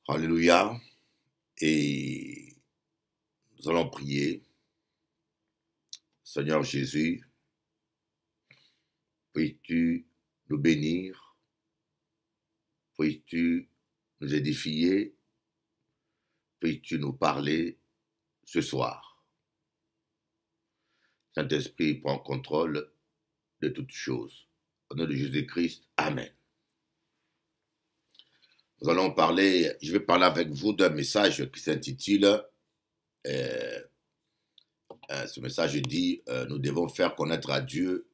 Alléluia. Et nous allons prier. Seigneur Jésus, puisses-tu nous bénir, puisses-tu nous édifier, puisses-tu nous parler ce soir. Saint-Esprit, prends contrôle de toutes choses. Au nom de Jésus-Christ, Amen. Nous allons parler, je vais parler avec vous d'un message qui s'intitule, ce message dit, nous devons faire connaître à Dieu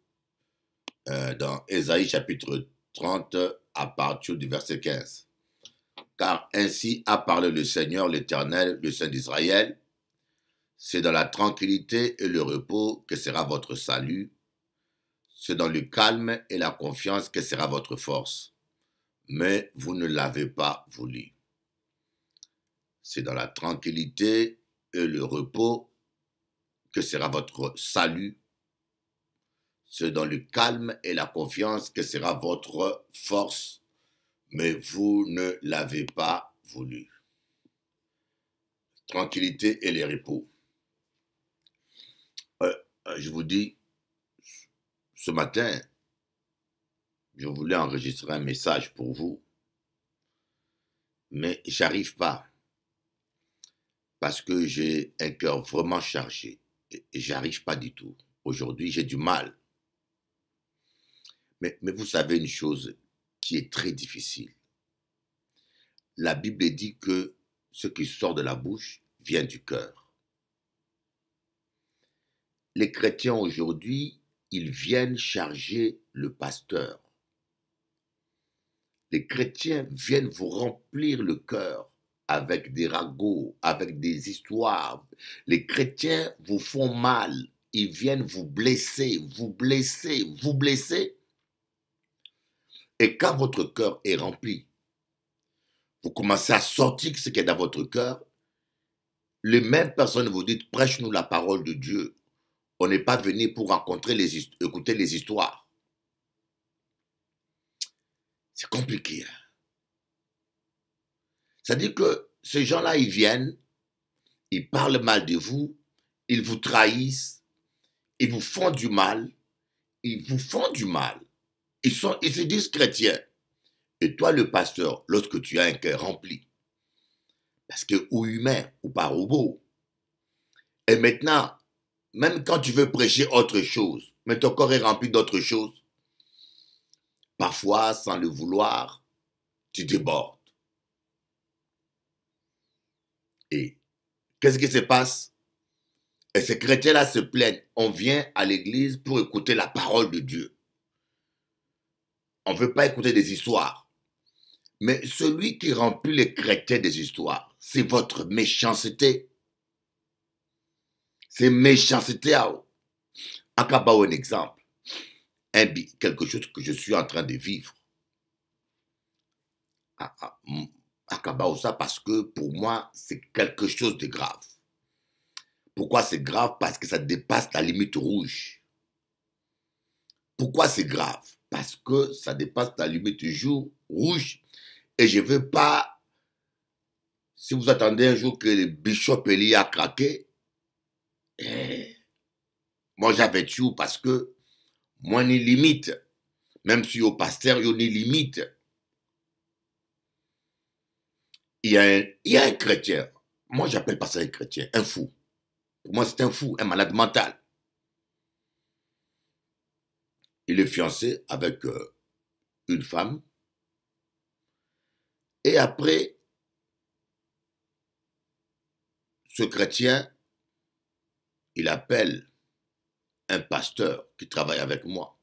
dans Ésaïe chapitre 30 à partir du verset 15. Car ainsi a parlé le Seigneur, l'Éternel, le Saint d'Israël. C'est dans la tranquillité et le repos que sera votre salut. C'est dans le calme et la confiance que sera votre force. Mais vous ne l'avez pas voulu. C'est dans la tranquillité et le repos que sera votre salut. C'est dans le calme et la confiance que sera votre force. Mais vous ne l'avez pas voulu. Tranquillité et le repos. Je vous dis, ce matin, je voulais enregistrer un message pour vous, mais j'arrive pas parce que j'ai un cœur vraiment chargé et j'arrive pas du tout. Aujourd'hui, j'ai du mal. Mais vous savez une chose qui est très difficile. La Bible dit que ce qui sort de la bouche vient du cœur. Les chrétiens aujourd'hui, ils viennent charger le pasteur. Les chrétiens viennent vous remplir le cœur avec des ragots, avec des histoires. Les chrétiens vous font mal. Ils viennent vous blesser, vous blesser, vous blesser. Et quand votre cœur est rempli, vous commencez à sortir ce qui est dans votre cœur. Les mêmes personnes vous disent, prêche-nous la parole de Dieu. On n'est pas venu pour écouter les histoires. C'est compliqué. C'est-à-dire que ces gens-là, ils viennent, ils parlent mal de vous, ils vous trahissent, ils vous font du mal, ils vous font du mal. Ils se disent chrétiens. Et toi, le pasteur, lorsque tu as un cœur rempli, parce que ou humain ou pas robot, et maintenant, même quand tu veux prêcher autre chose, mais ton corps est rempli d'autre choses, parfois, sans le vouloir, tu débordes. Et qu'est-ce qui se passe? Et ces chrétiens-là se plaignent. On vient à l'église pour écouter la parole de Dieu. On ne veut pas écouter des histoires. Mais celui qui remplit les chrétiens des histoires, c'est votre méchanceté. C'est méchanceté à vous. Akaba un exemple. Quelque chose que je suis en train de vivre. Akaba ça parce que pour moi, c'est quelque chose de grave. Pourquoi c'est grave? Parce que ça dépasse la limite rouge. Pourquoi c'est grave? Parce que ça dépasse la limite rouge. Et je ne veux pas, si vous attendez un jour que le bishop Eli a craqué, moi j'avais tué parce que moi ni limite. Même si au pasteur, il y a ni limite. Il y a un chrétien. Moi j'appelle pas ça un chrétien, un fou. Pour moi c'est un fou, un malade mental. Il est fiancé avec une femme. Et après, ce chrétien, il appelle un pasteur qui travaille avec moi.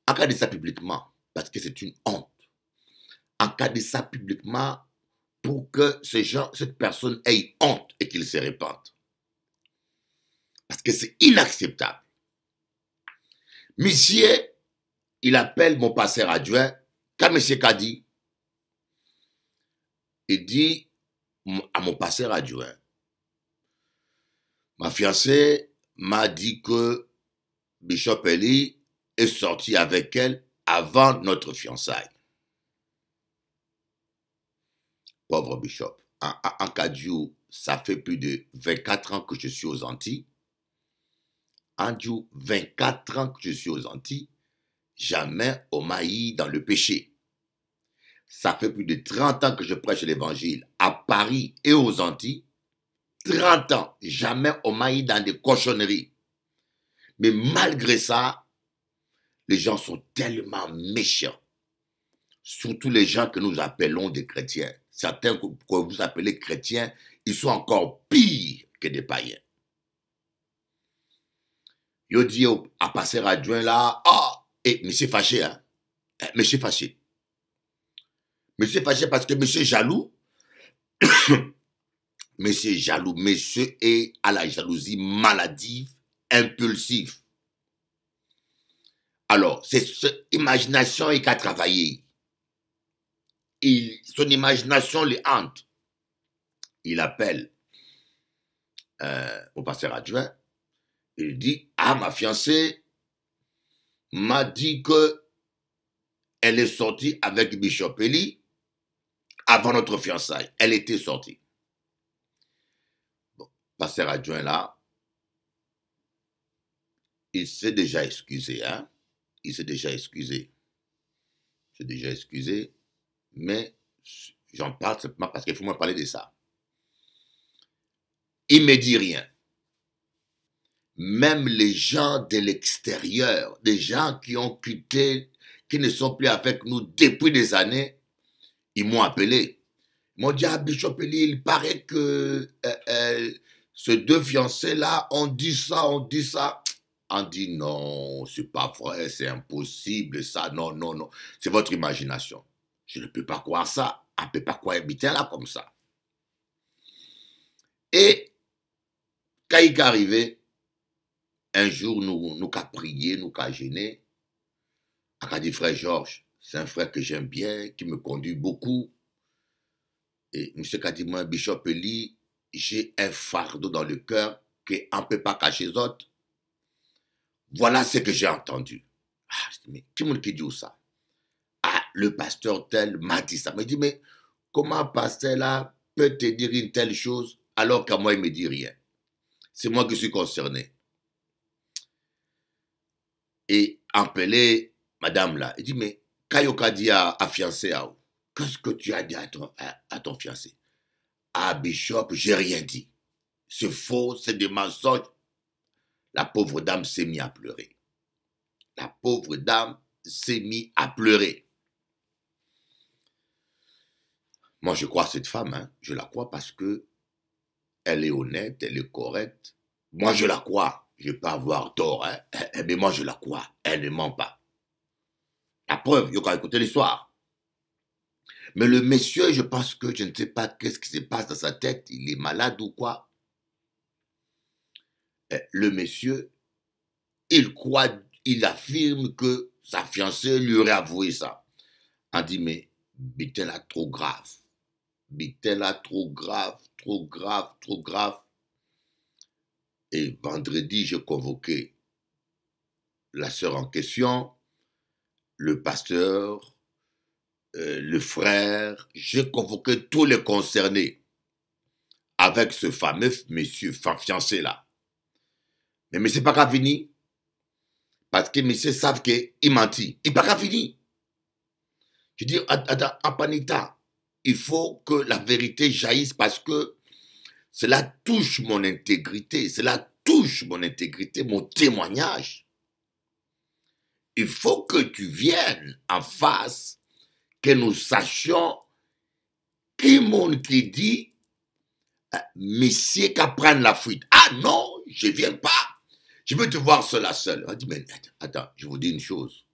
Encadrer ça publiquement, parce que c'est une honte. Encadrer ça publiquement pour que cette personne ait honte et qu'il se répande. Parce que c'est inacceptable. Monsieur, il appelle mon pasteur adjoint. Quand monsieur qu'a dit, il dit à mon pasteur adjoint, ma fiancée m'a dit que Bishop Eli est sorti avec elle avant notre fiançailles. pauvre Bishop. En Kadiou, ça fait plus de 24 ans que je suis aux Antilles. En Dieu, 24 ans que je suis aux Antilles. Jamais on m'a eu dans le péché. Ça fait plus de 30 ans que je prêche l'évangile à Paris et aux Antilles. 30 ans, jamais on m'a eu dans des cochonneries. Mais malgré ça, les gens sont tellement méchants. Surtout les gens que nous appelons des chrétiens. Certains que vous appelez chrétiens, ils sont encore pires que des païens. Yo dit à passer adjoint là, monsieur fâché, hein? Monsieur fâché. Monsieur fâché parce que monsieur jaloux. Monsieur jaloux. Monsieur est à la jalousie maladive, impulsive. Alors, c'est son imagination qui a travaillé. Son imagination le hante. Il appelle au pasteur adjoint. Il dit, ma fiancée m'a dit que elle est sortie avec Bishop Eli avant notre fiançailles. Elle était sortie. Bon, pasteur adjoint là, il s'est déjà excusé, hein? Il s'est déjà excusé. Il s'est déjà excusé, mais j'en parle simplement parce qu'il faut me parler de ça. Il ne me dit rien. Même les gens de l'extérieur, des gens qui ont quitté, qui ne sont plus avec nous depuis des années, ils m'ont appelé. Ils m'ont dit, Bishop Eli, il paraît que ces deux fiancés-là ont dit ça, on dit non, c'est pas vrai, c'est impossible, ça, non, non, non. C'est votre imagination. Je ne peux pas croire ça. On ne peut pas croire habiter là comme ça. Et quand il est arrivé, un jour, nous avons prié, nous avons gêné. On a dit, frère Georges, c'est un frère que j'aime bien, qui me conduit beaucoup. Et M. a dit, moi, Bishop Eli, j'ai un fardeau dans le cœur qu'on ne peut pas cacher les autres. Voilà ce que j'ai entendu. Je dis, mais qui m'a dit ça? Le pasteur tel m'a dit ça. Il m'a dit, mais comment un pasteur là peut te dire une telle chose alors qu'à moi, il ne me dit rien? C'est moi qui suis concerné. Et appelé madame là, il dit, mais Kayoka dit à fiancé, qu'est-ce que tu as dit à ton fiancé? Bishop, j'ai rien dit. C'est faux, c'est des mensonges. La pauvre dame s'est mise à pleurer. La pauvre dame s'est mise à pleurer. Moi, je crois à cette femme, hein. Je la crois parce que elle est honnête, elle est correcte. Moi, je la crois. Je ne vais pas avoir tort, hein. Mais moi, je la crois. Elle ne ment pas. La preuve, il y a écouter l'histoire. Mais le monsieur, je pense que je ne sais pas qu'est-ce qui se passe dans sa tête. Il est malade ou quoi. Le monsieur, il croit, il affirme que sa fiancée lui aurait avoué ça. On dit, mais Bitel-là trop grave. Bitel-là trop grave, trop grave, trop grave. Et vendredi, j'ai convoqué la sœur en question, le pasteur, le frère. J'ai convoqué tous les concernés avec ce fameux monsieur fiancé là. Mais monsieur pas qu'à finir. Parce que monsieur savent qu'il mentit. Il pas qu'à finir. Je dis, attends, Apanita, il faut que la vérité jaillisse parce que cela touche mon intégrité. Cela touche mon intégrité, mon témoignage. Il faut que tu viennes en face, que nous sachions qui monde qui dit, monsieur qu'à prendre la fuite. Non, je ne viens pas. Je veux te voir seul à seul. On dit, mais attends, je vous dis une chose.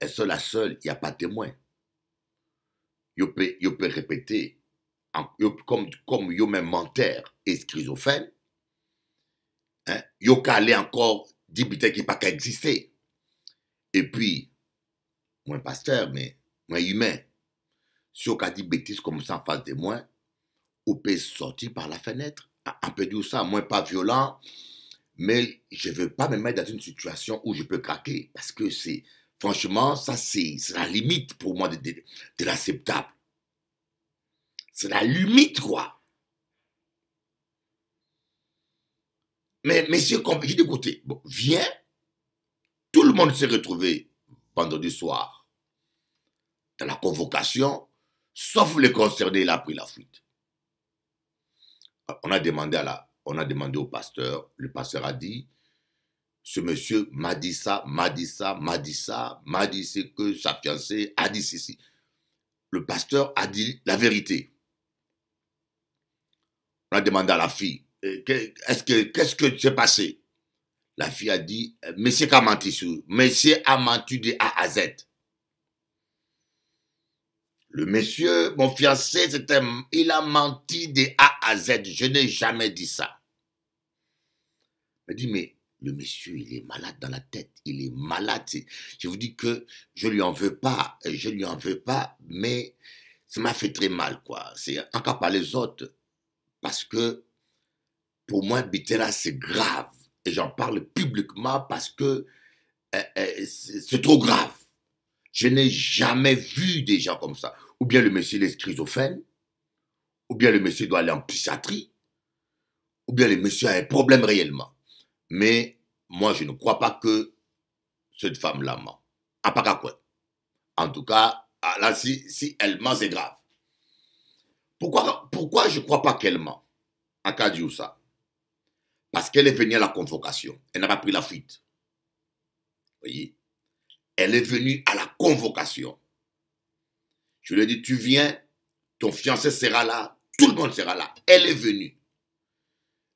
Seul à seul, il n'y a pas de témoin. Il peut répéter, comme il même menteur et schizophrène. Il peut aller encore dire qu'il n'y a pas qu'à exister. Et puis, moi, pasteur, mais moi, humain. Si on a dit bêtises comme ça en face de moi, on peut sortir par la fenêtre. On peut dire ça, moi, pas violent, mais je ne veux pas me mettre dans une situation où je peux craquer. Parce que franchement, ça, c'est la limite pour moi de l'acceptable. C'est la limite, quoi. Mais monsieur, j'ai dit, écoutez, bon, viens. Tout le monde s'est retrouvé vendredi soir dans la convocation, sauf les concernés, il a pris la fuite. On a demandé au pasteur, le pasteur a dit, ce monsieur m'a dit ça, m'a dit ça, m'a dit ça, m'a dit c'est que sa fiancée a dit ceci. Le pasteur a dit la vérité. On a demandé à la fille, qu'est-ce que s'est passé? La fille a dit, monsieur a menti sur, monsieur a menti de A à Z. Le monsieur, mon fiancé, il a menti de A à Z. Je n'ai jamais dit ça. Il m'a dit, mais le monsieur, il est malade dans la tête. Il est malade. Je vous dis que je lui en veux pas. Je lui en veux pas, mais ça m'a fait très mal, quoi. C'est encore par les autres. Parce que, pour moi, Bitera, c'est grave. Et j'en parle publiquement parce que c'est trop grave. Je n'ai jamais vu des gens comme ça. Ou bien le monsieur est schizophrène, ou bien le monsieur doit aller en psychiatrie, ou bien le monsieur a un problème réellement. Mais moi, je ne crois pas que cette femme-là ment. À part à quoi. En tout cas, là, si elle ment, c'est grave. Pourquoi je ne crois pas qu'elle ment? En cas de ça. Parce qu'elle est venue à la convocation. Elle n'a pas pris la fuite. Vous voyez? Elle est venue à la convocation. Je lui ai dit, tu viens, ton fiancé sera là, tout le monde sera là. Elle est venue.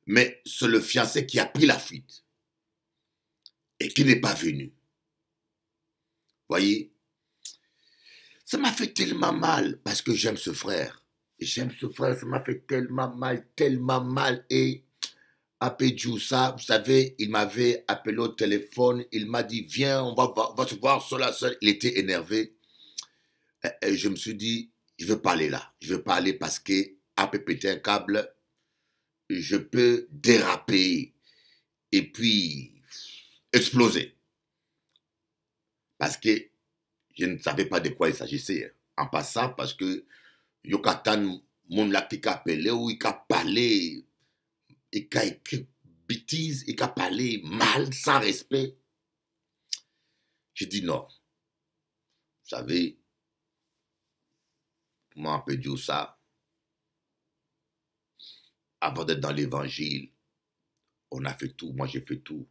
Mais c'est le fiancé qui a pris la fuite et qui n'est pas venu. Voyez, ça m'a fait tellement mal parce que j'aime ce frère. Et j'aime ce frère, ça m'a fait tellement mal. Et après ça, vous savez, il m'avait appelé au téléphone, il m'a dit, viens, on va se voir seul. Il était énervé. Et je me suis dit, je ne veux pas aller là. Je ne veux pas aller parce que, après péter un câble, je peux déraper et puis exploser. Parce que je ne savais pas de quoi il s'agissait. En passant, parce que Yokatan, mon la qui a appelé ou il a parlé, il a écrit bêtises, il a parlé mal, sans respect. J'ai dit non. Vous savez, comment on peut dire ça? Avant d'être dans l'évangile, on a fait tout. Moi, j'ai fait tout.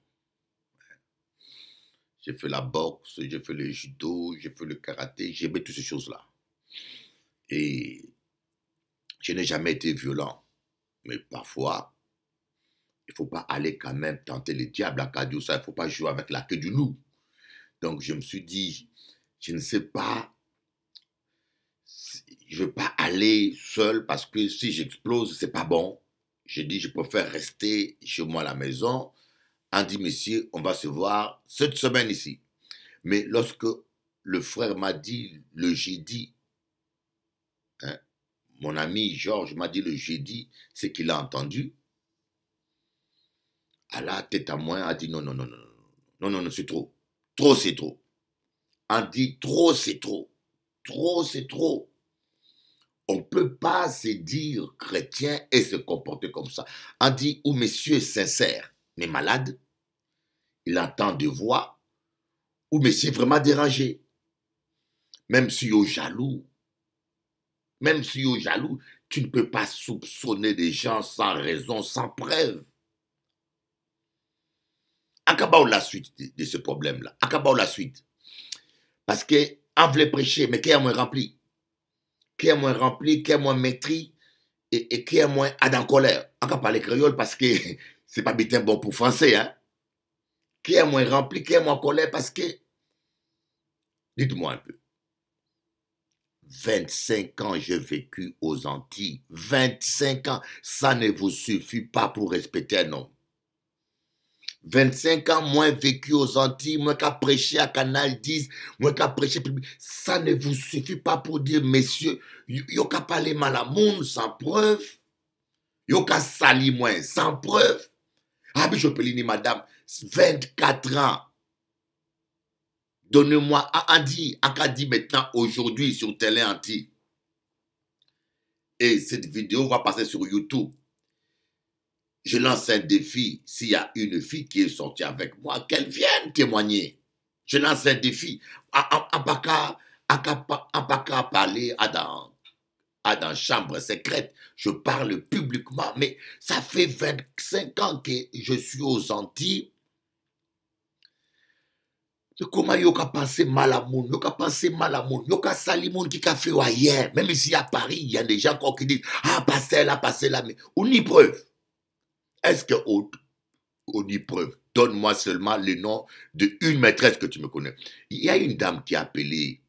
J'ai fait la boxe, j'ai fait le judo, j'ai fait le karaté, j'ai fait toutes ces choses-là. Et je n'ai jamais été violent. Mais parfois, il ne faut pas aller quand même tenter le diable à Kadio, ça, il ne faut pas jouer avec la queue du loup. Donc je me suis dit, je ne sais pas, je ne veux pas aller seul parce que si j'explose, ce n'est pas bon. J'ai dit, je préfère rester chez moi à la maison. On dit, monsieur, on va se voir cette semaine ici. Mais lorsque le frère m'a dit le jeudi, hein, mon ami Georges m'a dit le jeudi, c'est qu'il a entendu. À la tête à moi, a dit non, c'est trop. Trop, c'est trop. On dit trop, c'est trop. Trop, c'est trop. On ne peut pas se dire chrétien et se comporter comme ça. On dit, ou monsieur est sincère, mais malade, il entend des voix, ou monsieur est vraiment dérangé. Même si il est jaloux, tu ne peux pas soupçonner des gens sans raison, sans preuve. Acabao la suite de ce problème-là. Acabao la suite. Parce que, on voulait prêcher, mais qui est moins rempli? Qui est moins rempli, qui est moins maîtris, et qui est moins en colère? On va parler créole parce que c'est pas bien bon pour français, hein? Qui est moins rempli, qui est moins en colère parce que, dites-moi un peu, 25 ans j'ai vécu aux Antilles, 25 ans, ça ne vous suffit pas pour respecter un homme. 25 ans, moins vécu aux Antilles, moins qu'à prêcher à Canal 10, moins qu'à prêcher public. Ça ne vous suffit pas pour dire, messieurs, yo qu'à parler mal à monde sans preuve, yo qu'à salir moins sans preuve. Ah, mais je peux dire, madame, 24 ans. Donnez-moi, a dit maintenant, aujourd'hui, sur Télé Antilles. et cette vidéo va passer sur YouTube. Je lance un défi. S'il y a une fille qui est sortie avec moi, qu'elle vienne témoigner. Je lance un défi. En pas qu'à parler dans chambre secrète. Je parle publiquement. Mais ça fait 25 ans que je suis aux Antilles. Comment yo ka penser mal à moun, yo ka penser mal à moun, yo ka sali moun qui ka fait ailleurs. Même ici à Paris, il y a des gens qui disent ah passez là, mais on y preuve. Est-ce que on y preuve? Donne-moi seulement le nom d'une maîtresse que tu me connais. Il y a une dame qui a appelé,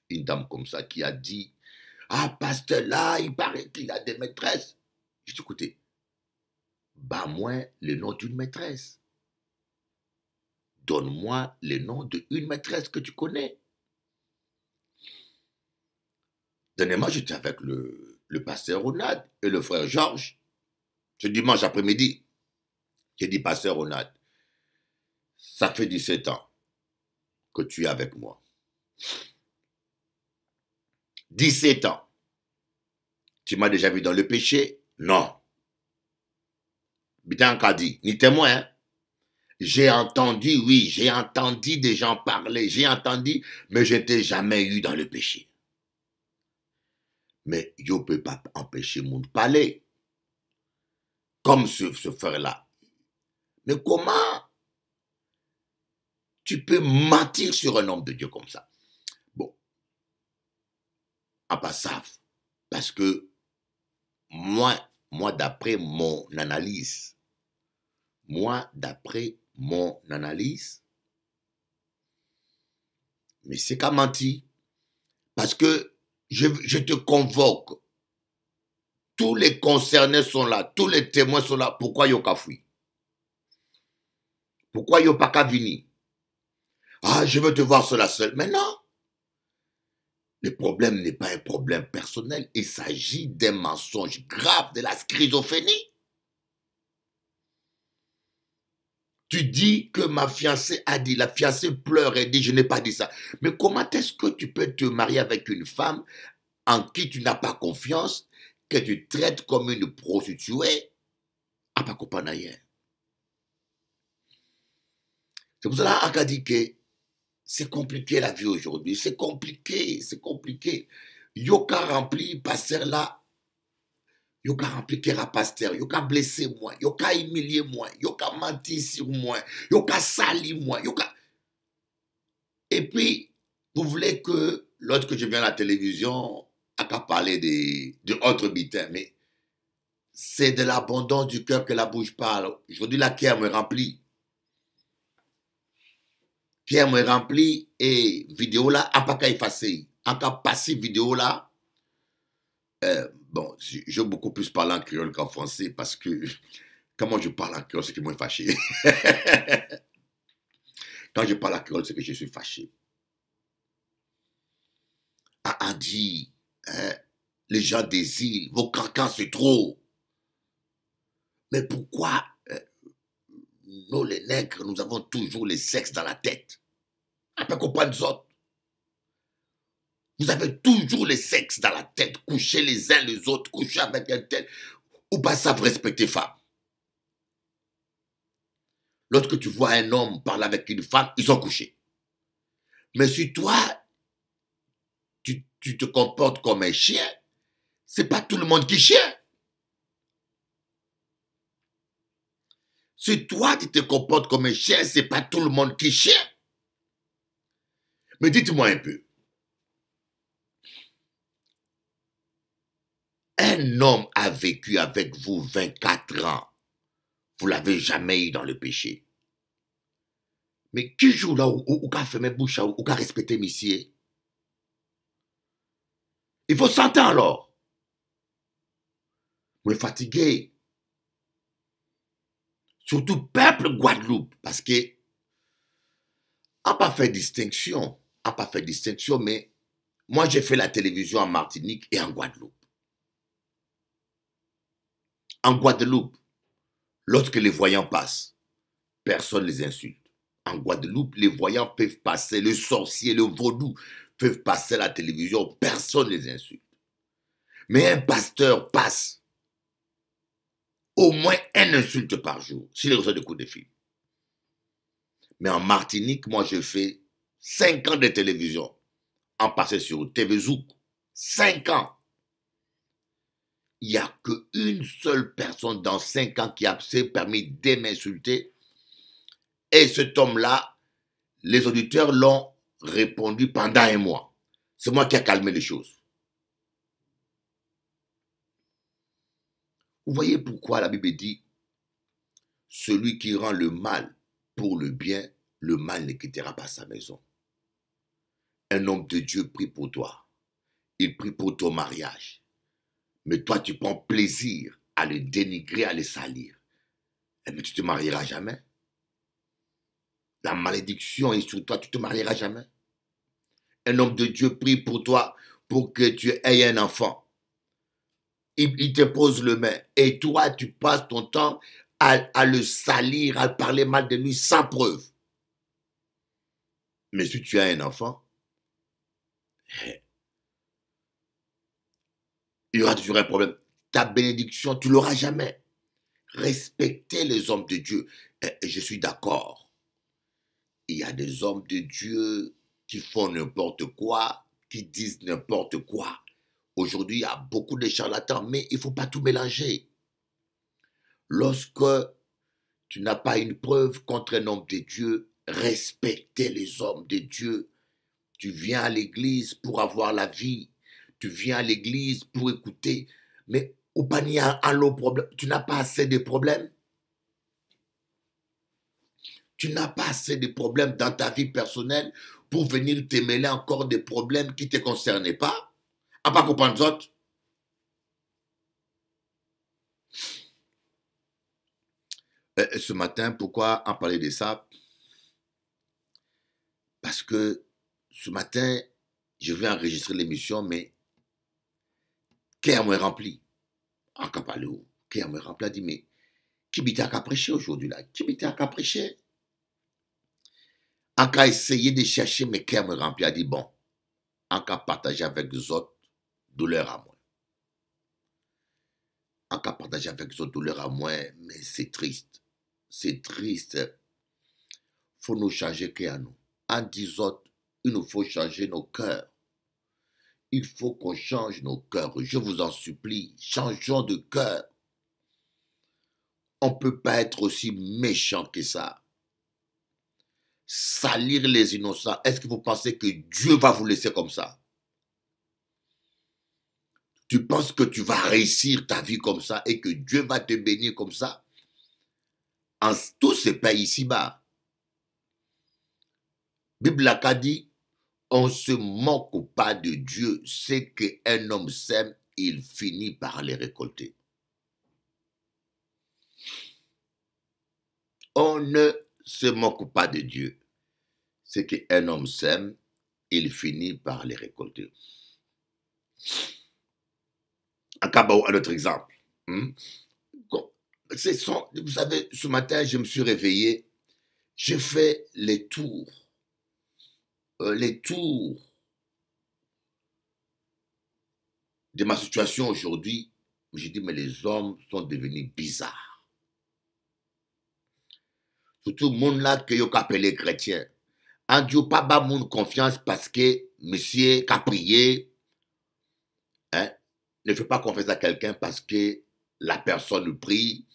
une dame comme ça, qui a dit ah pasteur là, il paraît qu'il a des maîtresses. J'ai dit écoutez, bah moi le nom d'une maîtresse. Donne-moi le nom d'une maîtresse que tu connais. Dernièrement, j'étais avec le pasteur Ronald et le frère Georges. Ce dimanche après-midi, j'ai dit, pasteur Ronald, ça fait 17 ans que tu es avec moi. 17 ans. Tu m'as déjà vu dans le péché? Non. Bitan Kadi, ni témoin, hein? J'ai entendu, oui, j'ai entendu des gens parler, j'ai entendu, mais je n'étais jamais eu dans le péché. Mais je ne peux pas empêcher mon parler, comme ce frère-là. Mais comment tu peux mentir sur un homme de Dieu comme ça? Bon, en passant, parce que moi d'après mon analyse, mais c'est qu'à mentir. Parce que je te convoque. Tous les concernés sont là. Tous les témoins sont là. Pourquoi yo ka fui? Pourquoi yo pas ka vini? Ah, je veux te voir cela seul. Mais non. Le problème n'est pas un problème personnel. Il s'agit d'un mensonge grave, de la schizophrénie. Tu dis que ma fiancée a dit, la fiancée pleure et dit, je n'ai pas dit ça. Mais comment est-ce que tu peux te marier avec une femme en qui tu n'as pas confiance, que tu traites comme une prostituée? À pas comprendre rien. C'est pour cela qu'on a dit que c'est compliqué la vie aujourd'hui. C'est compliqué. Yoka rempli, pasteur là. Yoka rempli kera pasteur, yoka blessé moi, yoka humilié moi, yoka menti sur moi, yoka sali moi, yoka... Et puis, vous voulez que l'autre que je viens à la télévision a qu'à parler de autre bitin, mais c'est de l'abondance du cœur que la bouche parle. Aujourd'hui, la cœur me remplit. Cœur me remplit et vidéo là, à pas qu'à effacer. En cas passer vidéo là, bon, je beaucoup plus parler en créole qu'en français parce que quand moi je parle en créole, c'est que moi fâché. Quand je parle en créole, c'est que je suis fâché. A dit, hein, les gens des îles, vos cancans c'est trop. Mais pourquoi nous les nègres, nous avons toujours les sexes dans la tête? On peut comprendre nous autres. Vous avez toujours les sexes dans la tête, coucher les uns les autres, coucher avec un tel, ou pas savent respecter femme. Lorsque tu vois un homme parler avec une femme, ils ont couché. Mais si toi, tu te comportes comme un chien, c'est pas tout le monde qui chien. Si toi, tu te comportes comme un chien, c'est pas tout le monde qui chien. Mais dites-moi un peu. Un homme a vécu avec vous 24 ans. Vous ne l'avez jamais eu dans le péché. Mais qui joue là où qu'a fait mes bouches, où qu'a respecté monsieur? Il faut s'entendre alors. Vous êtes fatigué. Surtout peuple Guadeloupe. Parce que on n'a pas fait distinction. Mais moi j'ai fait la télévision en Martinique et en Guadeloupe. En Guadeloupe, lorsque les voyants passent, personne ne les insulte. En Guadeloupe, les voyants peuvent passer, le sorcier, le vaudou peuvent passer à la télévision, personne ne les insulte. Mais un pasteur passe au moins une insulte par jour s'il reçoit des coups de fil. Mais en Martinique, moi, j'ai fait 5 ans de télévision en passant sur TV Zouk. 5 ans. Il n'y a qu'une seule personne dans 5 ans qui s'est permis de m'insulter. Et cet homme-là, les auditeurs l'ont répondu pendant un mois. C'est moi qui ai calmé les choses. Vous voyez pourquoi la Bible dit, celui qui rend le mal pour le bien, le mal ne quittera pas sa maison. Un homme de Dieu prie pour toi. Il prie pour ton mariage. Mais toi, tu prends plaisir à le dénigrer, à le salir. Et mais tu ne te marieras jamais. La malédiction est sur toi, tu ne te marieras jamais. Un homme de Dieu prie pour toi pour que tu aies un enfant. Il te pose le main. Et toi, tu passes ton temps à le salir, à parler mal de lui sans preuve. Mais si tu as un enfant, il y aura toujours un problème. Ta bénédiction, tu ne l'auras jamais. Respectez les hommes de Dieu. Et je suis d'accord. Il y a des hommes de Dieu qui font n'importe quoi, qui disent n'importe quoi. Aujourd'hui, il y a beaucoup de charlatans, mais il ne faut pas tout mélanger. Lorsque tu n'as pas une preuve contre un homme de Dieu, respectez les hommes de Dieu. Tu viens à l'église pour avoir la vie. Tu viens à l'église pour écouter. Mais au panier, à l'eau problème, tu n'as pas assez de problèmes. Tu n'as pas assez de problèmes dans ta vie personnelle pour venir te mêler encore des problèmes qui ne te concernaient pas. À pas comprendre les autres. Ce matin, pourquoi en parler de ça? Parce que ce matin, je vais enregistrer l'émission, mais cœur me rempli. En Capalou, cœur me rempli, a dit, mais qui m'était à prêcher aujourd'hui là? Qui m'était à prêcher? En cas essayer de chercher, mais cœur me rempli, a dit, bon, en cas partager avec les autres, douleur à moi. En cas partager avec les autres, douleur à moi, mais c'est triste. C'est triste. Il faut nous changer qu'à nous. En disant, il nous faut changer nos cœurs. Il faut qu'on change nos cœurs. Je vous en supplie, changeons de cœur. On ne peut pas être aussi méchant que ça. Salir les innocents. Est-ce que vous pensez que Dieu va vous laisser comme ça? Tu penses que tu vas réussir ta vie comme ça et que Dieu va te bénir comme ça? En tout ce pays ici-bas. Bible a dit, on ne se moque pas de Dieu. C'est qu'un homme sème, il finit par les récolter. On ne se moque pas de Dieu. C'est qu'un homme sème, il finit par les récolter. Un autre exemple. Vous savez, ce matin, je me suis réveillé. J'ai fait les tours de ma situation aujourd'hui. J'ai dit, mais les hommes sont devenus bizarres. Surtout, le monde là que vous appelez chrétien. En Dieu, pas de monde confiance parce que monsieur a prié. Hein, ne fait pas confiance à quelqu'un parce que la personne prie,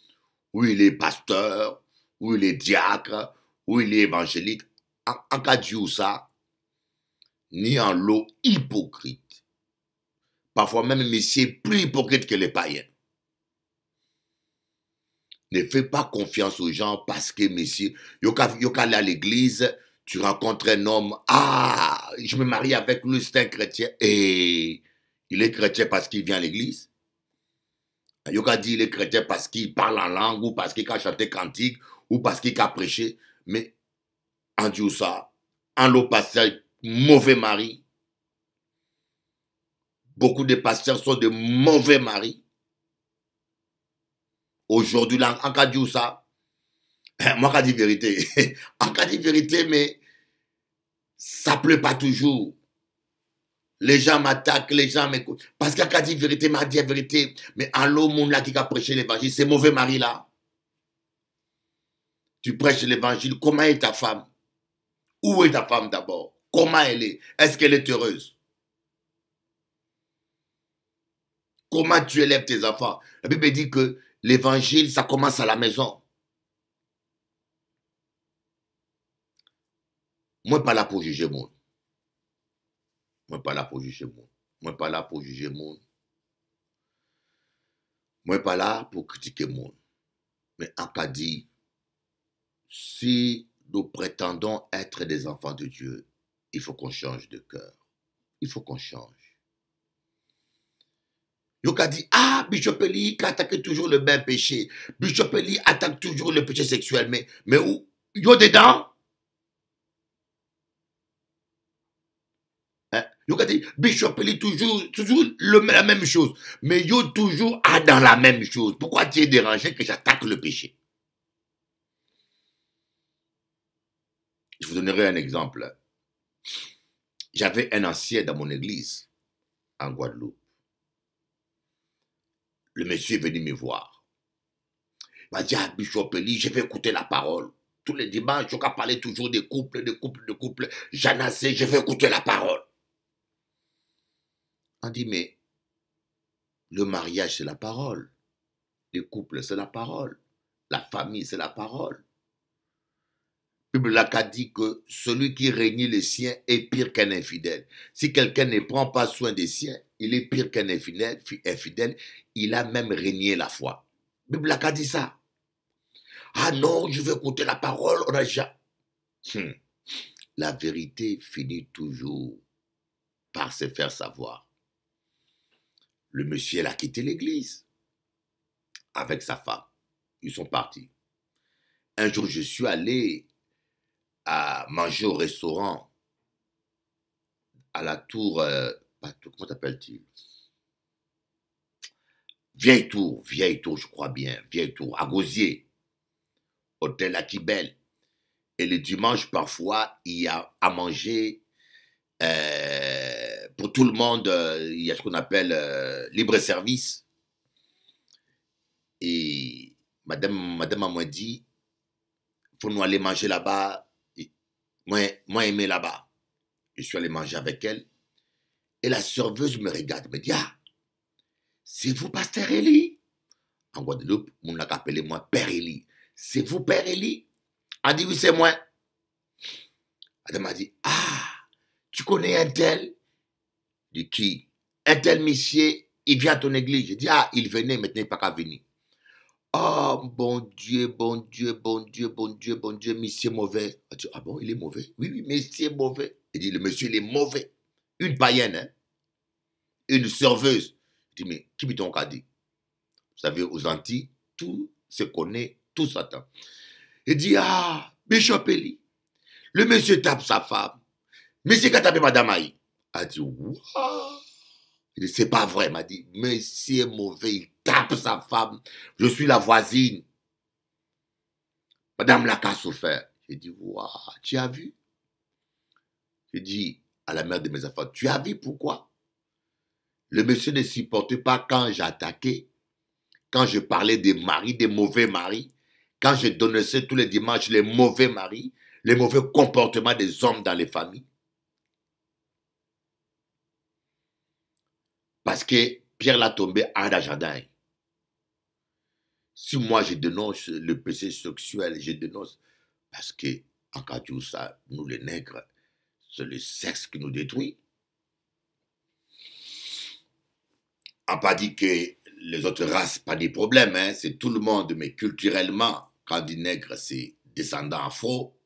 ou il est pasteur, ou il est diacre, ou il est évangélique. En cas de Dieu, ça, ni en l'eau hypocrite. Parfois même, monsieur plus hypocrite que les païens. Ne fais pas confiance aux gens parce que, monsieur, yoka aller à l'église, tu rencontres un homme, je me marie avec lui, c'est un chrétien, et il est chrétien parce qu'il vient à l'église. Yoka dit il est chrétien parce qu'il parle en langue, ou parce qu'il a chanté cantique, ou parce qu'il a prêché, mais en Dieu ça, en l'eau pasteur, mauvais mari. Beaucoup de pasteurs sont de mauvais maris. Aujourd'hui, en cas de ça, moi, je dis vérité. En cas de vérité, mais ça ne pleut pas toujours. Les gens m'attaquent, les gens m'écoutent. Parce qu'il a dit vérité, m'a dit la vérité. Mais en l'eau, mon là qui a prêché l'évangile, c'est mauvais mari là. Tu prêches l'évangile, comment est ta femme? Où est ta femme d'abord? Comment elle est? Est-ce qu'elle est heureuse? Comment tu élèves tes enfants? La Bible dit que l'évangile, ça commence à la maison. Moi, pas là pour juger le monde. Moi, pas là pour juger le monde. Moi, pas là pour juger le monde. Moi, pas là pour critiquer le monde. Mais en cas dit, si nous prétendons être des enfants de Dieu, il faut qu'on change de cœur. Il faut qu'on change. Yo a dit, ah, Bishop Eli attaque toujours le même péché. Bishop Eli attaque toujours le péché sexuel. Mais où? Yo dedans? Hein? Yo a dit, Bishop Eli toujours la même chose. Mais yo toujours dans la même chose. Pourquoi tu es dérangé que j'attaque le péché? Je vous donnerai un exemple. J'avais un ancien dans mon église, en Guadeloupe. Le monsieur est venu me voir. Il m'a dit, ah, Bishop Eli, je vais écouter la parole. Tous les dimanches, je vais parler toujours des couples. J'en ai assez, je vais écouter la parole. On dit, mais le mariage, c'est la parole. Les couples, c'est la parole. La famille, c'est la parole. La Bible a dit que celui qui renie les siens est pire qu'un infidèle. Si quelqu'un ne prend pas soin des siens, il est pire qu'un infidèle. Il a même régné la foi. La Bible a dit ça. Ah non, je vais écouter la parole. On a déjà... La vérité finit toujours par se faire savoir. Le monsieur, il a quitté l'église avec sa femme. Ils sont partis. Un jour, je suis allé à manger au restaurant à la tour, comment s'appelle-t-il? Vieille tour, je crois bien, vieille tour, à Gosier, hôtel Akibel. Et le dimanche, parfois, il y a à manger pour tout le monde, il y a ce qu'on appelle libre-service. Et madame m'a dit, il faut nous aller manger là-bas. Moi, aimé là-bas. Je suis allé manger avec elle. Et la serveuse me regarde, me dit, ah, c'est vous, Pasteur Eli? En Guadeloupe, on l'a appelé moi Père Eli. C'est vous, Père Eli? Elle dit, oui, c'est moi. Elle m'a dit, ah, tu connais un tel? Je dis, qui? Un tel monsieur, il vient à ton église. Je dis, ah, il venait, maintenant il n'est pas qu'à venir. Oh, bon Dieu, monsieur mauvais. Elle dit, ah bon, il est mauvais? Oui, monsieur mauvais. Il dit, le monsieur, il est mauvais. Une païenne, hein? Une serveuse. Je dis, mais qui m'y t'ont dit? Vous savez, aux Antilles, tout se connaît, tout s'attend. Il dit, ah, Bishop Eli, le monsieur tape sa femme. Monsieur qui a tapé Madame Aïe. Elle dit, waouh. Il dit, c'est pas vrai. Il m'a dit, monsieur mauvais, il tape sa femme. Je suis la voisine. Madame l'a qu'à souffert. J'ai dit, waouh, tu as vu? J'ai dit à la mère de mes enfants, tu as vu pourquoi? Le monsieur ne supportait pas quand j'attaquais, quand je parlais des maris, des mauvais maris, quand je dénonçais tous les dimanches les mauvais maris, les mauvais comportements des hommes dans les familles. Parce que Pierre l'a tombé à la jardin. Si moi je dénonce le péché sexuel, je dénonce parce que en cas de ça, nous les nègres, c'est le sexe qui nous détruit. On n'a pas dit que les autres races, pas des problèmes, hein? C'est tout le monde, mais culturellement, quand on dit nègre, c'est descendant afro.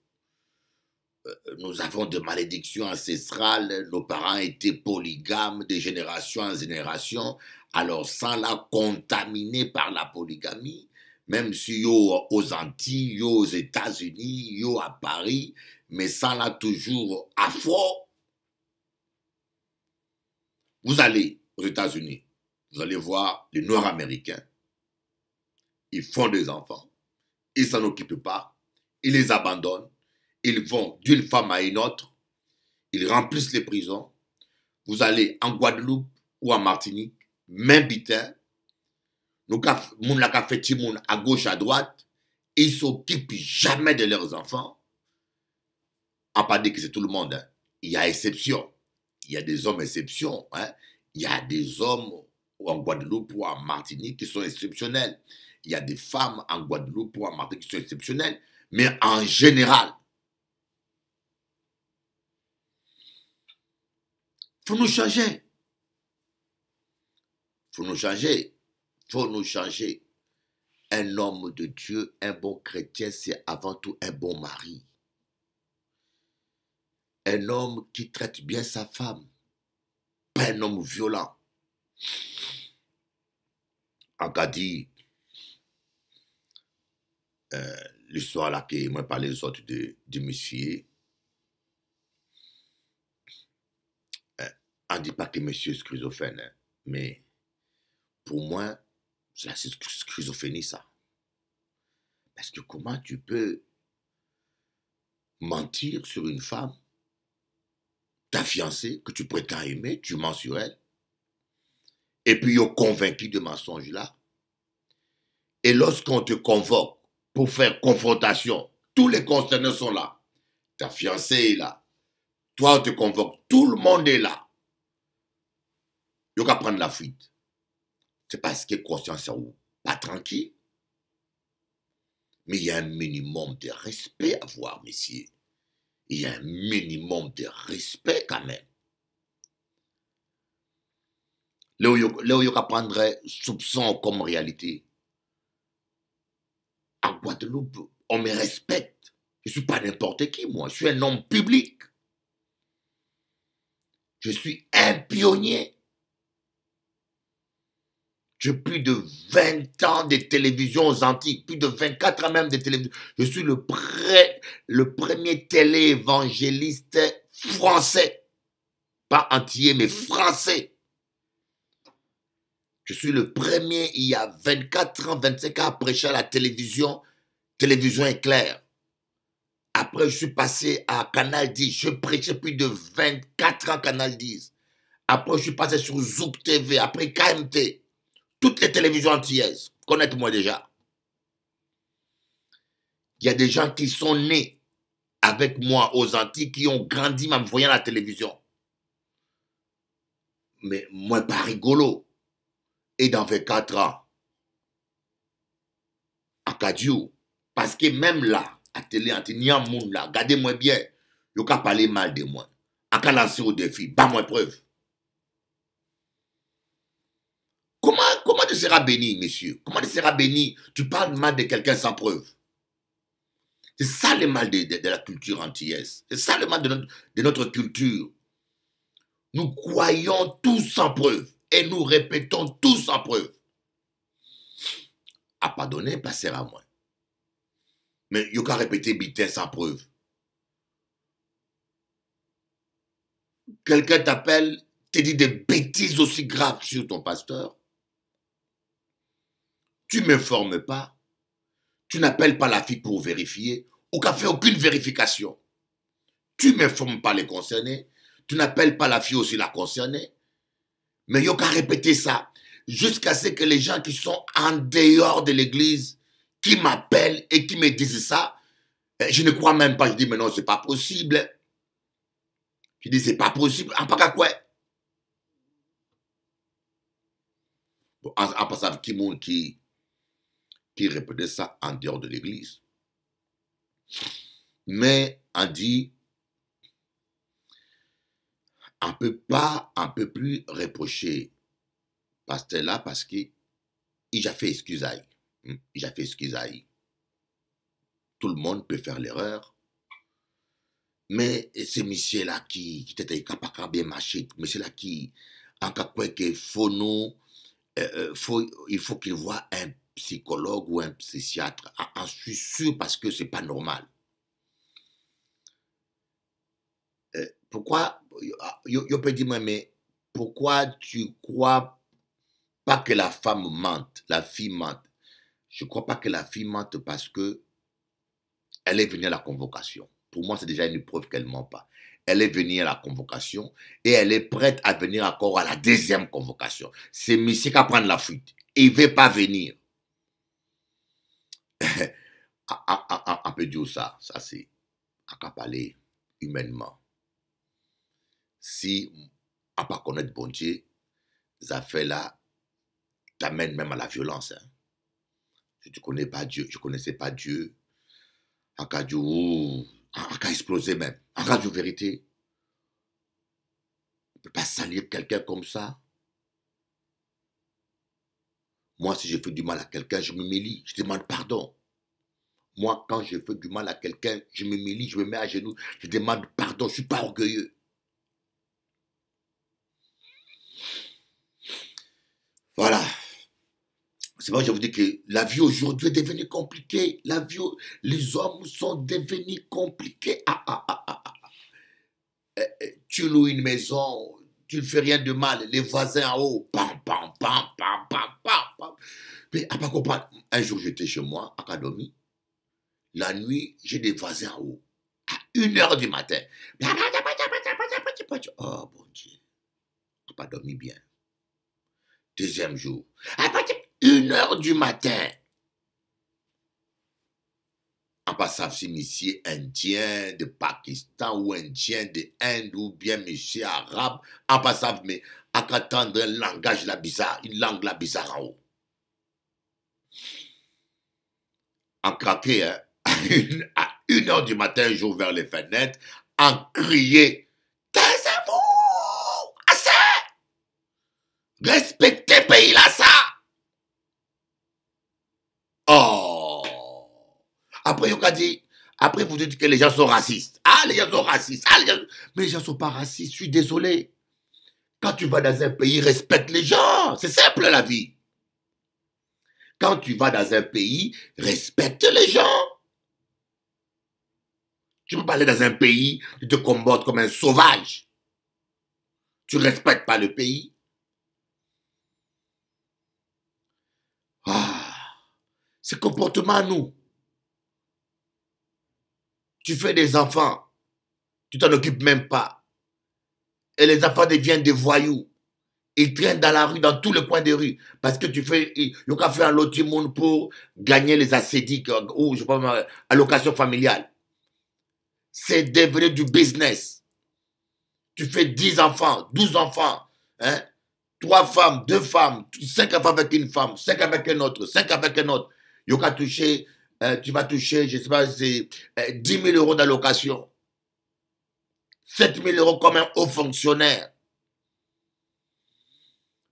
Nous avons des malédictions ancestrales, nos parents étaient polygames de génération en génération, alors sans la contaminer par la polygamie, même si yo aux Antilles, yo aux États-Unis, yo à Paris, mais sans la toujours afro. Vous allez aux États-Unis, vous allez voir les Noirs américains, ils font des enfants, ils ne s'en occupent pas, ils les abandonnent, ils vont d'une femme à une autre, ils remplissent les prisons. vous allez en Guadeloupe ou en Martinique, même bitin, nous la fait timoun à gauche, à droite, ils s'occupent jamais de leurs enfants. On pas dire que c'est tout le monde. Hein. Il y a exception. Il y a des hommes exceptions. Hein. Il y a des hommes en Guadeloupe ou en Martinique qui sont exceptionnels. Il y a des femmes en Guadeloupe ou en Martinique qui sont exceptionnelles. Mais en général, il faut nous changer. Il faut nous changer. Il faut nous changer. Un homme de Dieu, un bon chrétien, c'est avant tout un bon mari. Un homme qui traite bien sa femme. Pas un homme violent. En cas dit, l'histoire là que moi parlé aux autres de monsieur, on ne dit pas que monsieur est schizophrène, hein, mais pour moi, c'est la schizophrénie ça. Parce que comment tu peux mentir sur une femme, ta fiancée, que tu prétends aimer, tu mens sur elle, et puis you're convaincu de mensonge là, et lorsqu'on te convoque pour faire confrontation, tous les concernés sont là, ta fiancée est là, toi on te convoque, tout le monde est là, il y a qu'à prendre la fuite. C'est parce que conscience ou pas tranquille. Mais il y a un minimum de respect à avoir, messieurs. Il y a un minimum de respect quand même. Là où il y a prendre soupçon comme réalité. À Guadeloupe, on me respecte. Je ne suis pas n'importe qui, moi. Je suis un homme public. Je suis un pionnier. J'ai plus de 20 ans de télévision aux Antilles, plus de 24 ans même de télévision. Je suis le premier télé-évangéliste français. Pas antillais, mais français. Je suis le premier, il y a 24 ans, 25 ans, à prêcher à la télévision éclair. Après, je suis passé à Canal 10. Je prêchais plus de 24 ans Canal 10. Après, je suis passé sur Zouk TV, après KMT. Toutes les télévisions antillaises, connaissez-moi déjà. Il y a des gens qui sont nés avec moi aux Antilles, qui ont grandi en me voyant à la télévision. Mais moi, pas rigolo. Et dans 24 ans, à Kadiou, parce que même là, à télé, il y a un monde là, regardez-moi bien, il n'y a qu'à parler mal de moi. À qu'à lancer au défi, pas moi preuve. Comment tu seras béni, monsieur? Comment tu seras béni? Tu parles mal de quelqu'un sans preuve. C'est ça le mal de la culture antillaise. C'est ça le mal de notre culture. Nous croyons tous sans preuve. Et nous répétons tous sans preuve. À pardonner, passer à moi. Mais il n'y a qu'à répéter bitin sans preuve. Quelqu'un t'appelle, te dit des bêtises aussi graves sur ton pasteur. Tu ne m'informes pas. Tu n'appelles pas la fille pour vérifier. Ou qu'à faire aucune vérification. Tu ne m'informes pas les concernés. Tu n'appelles pas la fille aussi la concernée. Mais il n'y a qu'à répéter ça. Jusqu'à ce que les gens qui sont en dehors de l'église, qui m'appellent et qui me disent ça, je ne crois même pas. Je dis, mais non, c'est pas possible. Je dis, c'est pas possible. En pas qu'à quoi? Bon, en passant, qui répétait ça en dehors de l'église. Mais on dit, on ne peut plus reprocher pasteur là parce qu'il a fait excuse. Il a fait excuse. Tout le monde peut faire l'erreur. Mais c'est monsieur là qui était capable de bien marcher. Monsieur là qui, en cas quoi qu'il faut nous, il faut qu'il voit un psychologue ou un psychiatre. Je suis sûr parce que c'est pas normal. Pourquoi, je peux dire, mais pourquoi tu crois pas que la femme mente, la fille mente? Je ne crois pas que la fille mente parce que elle est venue à la convocation. Pour moi, c'est déjà une preuve qu'elle ne ment pas. elle est venue à la convocation et elle est prête à venir encore à la deuxième convocation. C'est monsieur qui va prendre la fuite. Il ne veut pas venir. On peut dire ça. Ça, c'est à parler humainement. Si on ne pas connaître bon Dieu, ces affaires-là t'amènent même à la violence. Hein. Si tu ne connais pas Dieu, je ne connaissais pas Dieu, en cas exploser même. En cas de vérité, on ne peut pas salir quelqu'un comme ça. Moi, si je fais du mal à quelqu'un, je m'humilie, je demande pardon. Moi, quand je fais du mal à quelqu'un, je m'humilie, je me mets à genoux, je demande pardon, je ne suis pas orgueilleux. Voilà. C'est vrai que je vous dis que la vie aujourd'hui est devenue compliquée. La vie, les hommes sont devenus compliqués. Tu loues une maison, tu ne fais rien de mal, les voisins en haut, pam, pam, pam, pam, pam, pam, pam. Mais à pas comprendre, un jour j'étais chez moi, à Kadomi, la nuit, j'ai des voisins en haut, à 1h du matin. Oh bon Dieu, on n'a pas dormi bien. Deuxième jour, à 1h du matin. En passant si monsieur indien de Pakistan ou indien de Inde ou bien monsieur arabe, en passant mais à qu'attendre un langage la bizarre, une langue la bizarre en haut. En craqué, hein, à 1h du matin, j'ouvre vers les fenêtres, en crier, taisez-vous, assez, respectez pays là ça. Oh. Après, on a dit, après vous dites que les gens sont racistes. Ah, les gens sont racistes. Ah, mais les gens ne sont pas racistes, je suis désolé. Quand tu vas dans un pays, respecte les gens. C'est simple la vie. Quand tu vas dans un pays, respecte les gens. Tu peux pas aller dans un pays, tu te comportes comme un sauvage. Tu ne respectes pas le pays. Ah, ce comportement, nous. Tu fais des enfants, tu t'en occupes même pas. Et les enfants deviennent des voyous. Ils traînent dans la rue, dans tous les coins des rues. Parce que tu fais, il y a fait un loti monde pour gagner les assédiques ou, je sais pas, allocation familiale. C'est devenu du business. Tu fais 10 enfants, 12 enfants, hein? 3 femmes, 2 femmes, 5 enfants avec une femme, 5 avec un autre, 5 avec un autre. Tu vas toucher, je ne sais pas, c'est 10 000 euros d'allocation. 7 000 euros comme un haut fonctionnaire.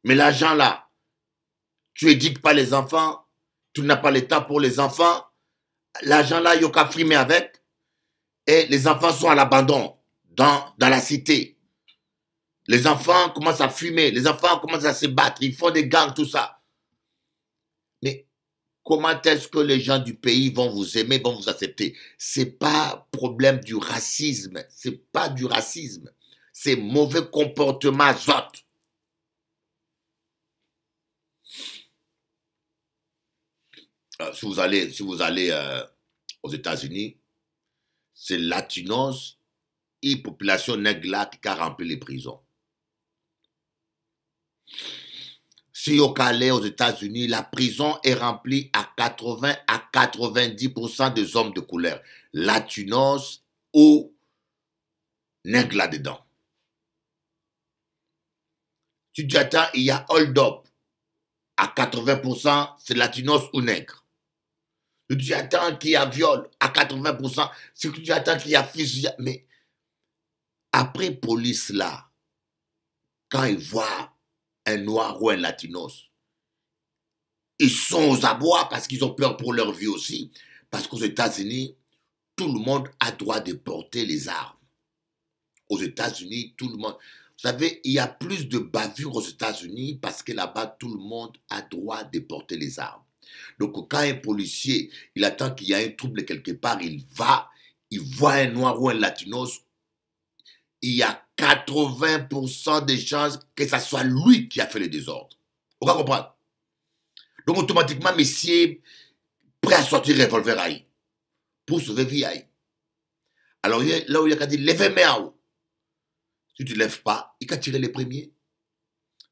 Mais l'argent là, tu éduques pas les enfants, tu n'as pas le temps pour les enfants. L'argent là, il y a qu'à frimer avec. Et les enfants sont à l'abandon dans la cité. Les enfants commencent à fumer, les enfants commencent à se battre, ils font des gangs, tout ça. Mais comment est-ce que les gens du pays vont vous aimer, vont vous accepter? C'est pas problème du racisme, c'est pas du racisme, c'est mauvais comportement zot. Si vous allez aux États-Unis, c'est latinos et population nègre là qui a rempli les prisons. Si au Calais, aux États-Unis, la prison est remplie à 80 à 90% des hommes de couleur, latinos ou nègres là-dedans. Tu dis, attends, il y a hold-up à 80%, c'est latinos ou nègres. Tu dis, attends, qu'il y a viol à 80%, c'est que tu attends qu'il y a fusillade. Mais après police là, quand ils voient un noir ou un latinos, ils sont aux abois parce qu'ils ont peur pour leur vie aussi. Parce qu'aux États-Unis, tout le monde a droit de porter les armes. Aux États-Unis, tout le monde... Vous savez, il y a plus de bavures aux États-Unis parce que là-bas, tout le monde a droit de porter les armes. Donc, quand un policier, il attend qu'il y a un trouble quelque part, il voit un noir ou un latinos, il y a 80% de chances que ce soit lui qui a fait le désordre. Vous comprenez? Donc, automatiquement, messieurs, prêt à sortir revolver pour sauver vie. Alors, là où il a dit, levez main en haut. Si tu ne lèves pas, il va tirer les premiers.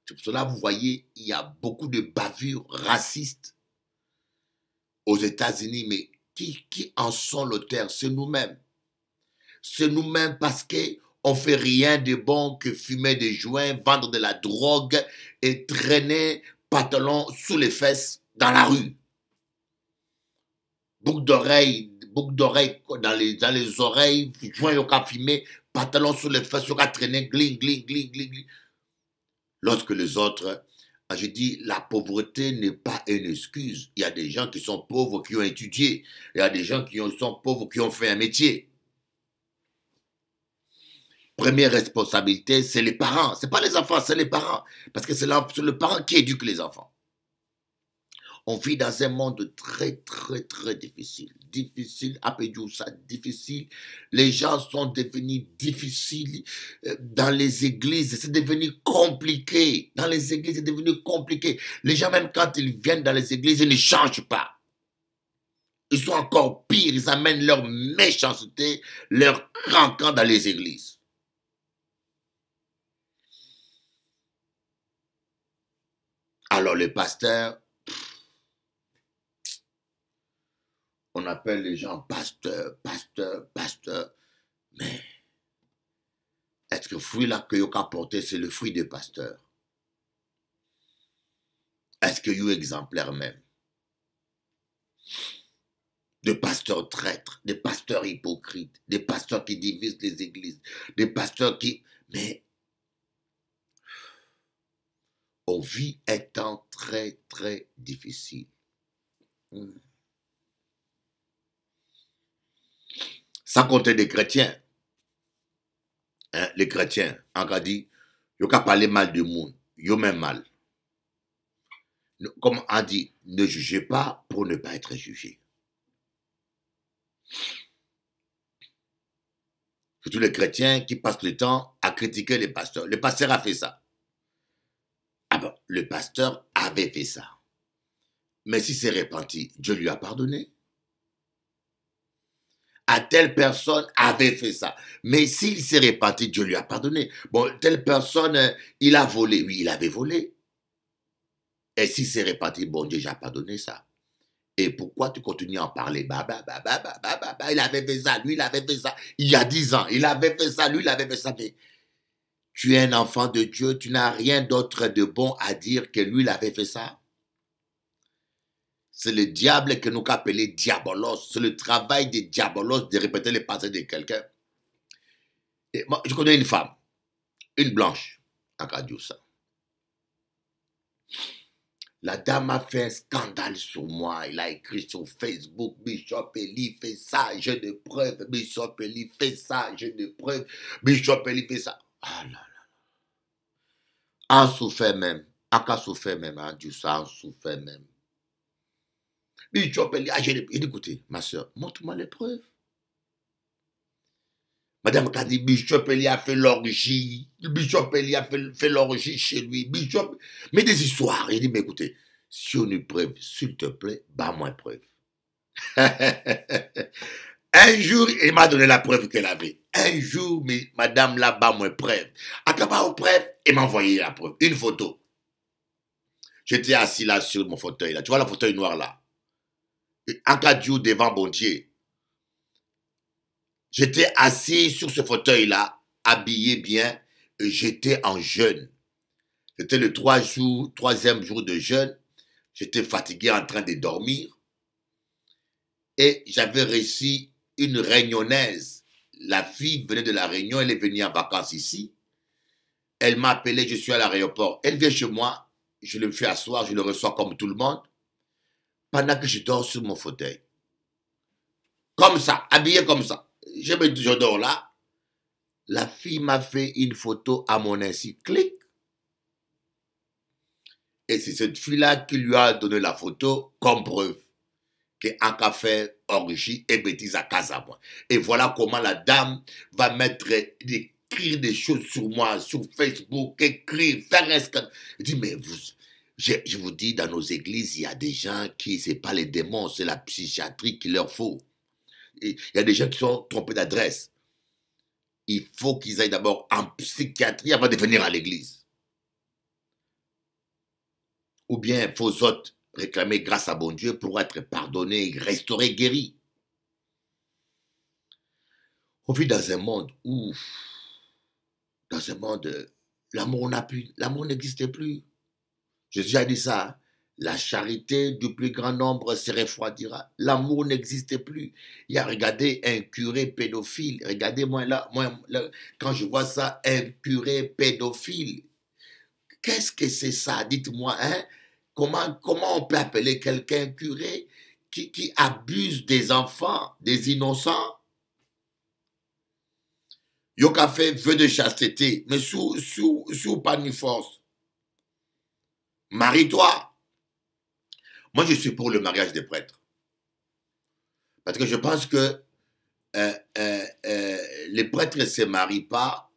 C'est pour cela, vous voyez, il y a beaucoup de bavures racistes aux États-Unis, mais qui en sont l'auteur? C'est nous-mêmes. C'est nous-mêmes parce qu'on ne fait rien de bon que fumer des joints, vendre de la drogue et traîner pantalon sous les fesses dans la rue. Boucle d'oreille dans les oreilles, joint au cas fumer, pantalon sous les fesses, au cas traîner, gling, gling, gling, gling, gling. Lorsque les autres, je dis, la pauvreté n'est pas une excuse. Il y a des gens qui sont pauvres qui ont étudié. Il y a des gens qui sont pauvres qui ont fait un métier. Première responsabilité, c'est les parents. Ce n'est pas les enfants, c'est les parents. Parce que c'est le parent qui éduque les enfants. On vit dans un monde très, très, très difficile. Difficile, appelez-vous ça difficile. Les gens sont devenus difficiles dans les églises. C'est devenu compliqué. Dans les églises, c'est devenu compliqué. Les gens, même quand ils viennent dans les églises, ils ne changent pas. Ils sont encore pires. Ils amènent leur méchanceté, leur cancan dans les églises. Alors les pasteurs, on appelle les gens pasteurs, pasteurs, pasteurs. Mais est-ce que le fruit là que vous porté, c'est le fruit des pasteurs? Est-ce que vous exemplaire même? Des pasteurs traîtres, des pasteurs hypocrites, des pasteurs qui divisent les églises, des pasteurs qui... Mais on vit un temps très, très difficile. Sans compter des chrétiens. Hein, les chrétiens, on a dit, ils n'ont parler mal du monde, ils ont même mal. Comme on dit, ne jugez pas pour ne pas être jugé. Surtout les chrétiens qui passent le temps à critiquer les pasteurs. Le pasteur a fait ça. Ah bon, le pasteur avait fait ça. Mais s'il s'est repenti, Dieu lui a pardonné. À telle personne avait fait ça. Mais s'il s'est repenti, Dieu lui a pardonné. Bon, telle personne, il a volé. Oui, il avait volé. Et s'il s'est repenti, bon, Dieu a pardonné ça. Et pourquoi tu continues à en parler? Il avait fait ça, lui, il avait fait ça. Il y a 10 ans, il avait fait ça, lui, il avait fait ça. Mais tu es un enfant de Dieu, tu n'as rien d'autre de bon à dire que lui, il avait fait ça. C'est le diable que nous appelons diabolos. C'est le travail des diabolos de répéter les pensées de quelqu'un. Et moi, je connais une femme, une blanche, en radio ça. La dame a fait un scandale sur moi. Il a écrit sur Facebook, Bishop Eli fait ça, j'ai des preuves. Bishop Eli fait ça, j'ai des preuves. Bishop Eli fait ça. Ah là là. En souffert même. En cas souffert même, hein, Dieu ça, en souffert même. Bishop Eli, ah, j'ai dit, écoutez, ma soeur, montre-moi les preuves. Madame a dit, Bishop Eli a fait l'orgie. Bishop Eli a fait l'orgie chez lui. Bishop, mais des histoires. Il dit, mais écoutez, si on a une preuve, s'il te plaît, bats-moi une preuve. Un jour, il m'a donné la preuve qu'elle avait. Un jour, mais madame là, bats-moi une preuve. À part aux preuves, il m'a envoyé la preuve, une photo. J'étais assis là sur mon fauteuil là. Tu vois le fauteuil noir là? En cas de jour devant bon Dieu. J'étais assis sur ce fauteuil-là, habillé bien, et j'étais en jeûne. C'était le troisième jour de jeûne. J'étais fatigué en train de dormir. Et j'avais reçu une réunionnaise. La fille venait de la Réunion, elle est venue en vacances ici. Elle m'a appelé, je suis à l'aéroport. Elle vient chez moi, je le fais asseoir, je le reçois comme tout le monde. Pendant que je dors sur mon fauteuil. Comme ça, habillé comme ça. Je dors là. La fille m'a fait une photo à mon insu. Clic. Et c'est cette fille-là qui lui a donné la photo comme preuve qu'en café, orgie et bêtise à casa moi. Et voilà comment la dame va écrire des choses sur moi, sur Facebook, écrire, faire un scandale. Je dis, mais je vous dis, dans nos églises, il y a des gens qui, c'est pas les démons, c'est la psychiatrie qu'il leur faut. Il y a des gens qui sont trompés d'adresse. il faut qu'ils aillent d'abord en psychiatrie avant de venir à l'église. Ou bien vos hôtes réclamer grâce à bon Dieu pour être pardonnés, restaurés, guéris. On vit dans un monde où, dans un monde, l'amour n'existe plus. Jésus a dit ça. Hein. La charité du plus grand nombre se refroidira. L'amour n'existe plus. Il y a, regardez, un curé pédophile. Regardez-moi là, quand je vois ça, un curé pédophile. Qu'est-ce que c'est ça? Dites-moi, hein? Comment on peut appeler quelqu'un curé qui abuse des enfants, des innocents? Yoka fait vœu de chasteté, mais sous pas ni force. Marie-toi. Moi, je suis pour le mariage des prêtres. Parce que je pense que les prêtres ne se marient pas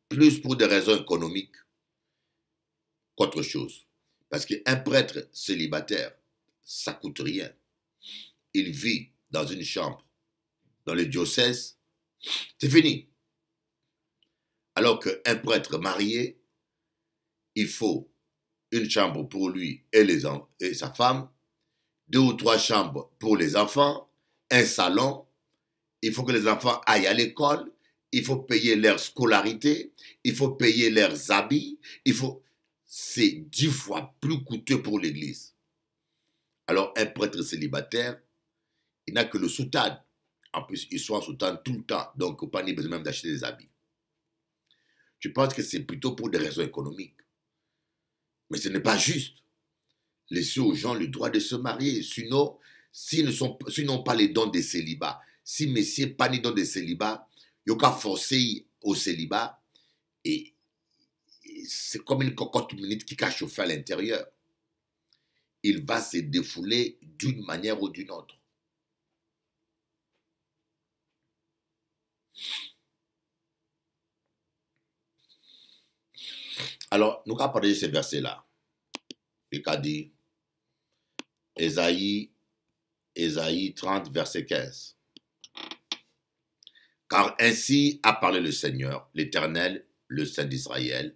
plus pour des raisons économiques qu'autre chose. Parce qu'un prêtre célibataire, ça ne coûte rien. Il vit dans une chambre, dans le diocèse, c'est fini. Alors qu'un prêtre marié, il faut une chambre pour lui et sa femme, 2 ou 3 chambres pour les enfants, un salon, il faut que les enfants aillent à l'école, il faut payer leur scolarité, il faut payer leurs habits, c'est 10 fois plus coûteux pour l'église. Alors un prêtre célibataire, il n'a que le soutane. En plus, il soit en soutane tout le temps, donc il n'a pas besoin même d'acheter des habits. Je pense que c'est plutôt pour des raisons économiques. Mais ce n'est pas juste. Laissez aux gens le droit de se marier. Sinon, s'ils n'ont pas les dons des célibats, si messieurs pas les dons des célibats, il n'y a qu'à forcer au célibat et c'est comme une cocotte minute qui a chauffé à l'intérieur. Il va se défouler d'une manière ou d'une autre. Alors, nous allons parler de ce verset-là. Il a dit, Ésaïe 30, verset 15. Car ainsi a parlé le Seigneur, l'Éternel, le Saint d'Israël.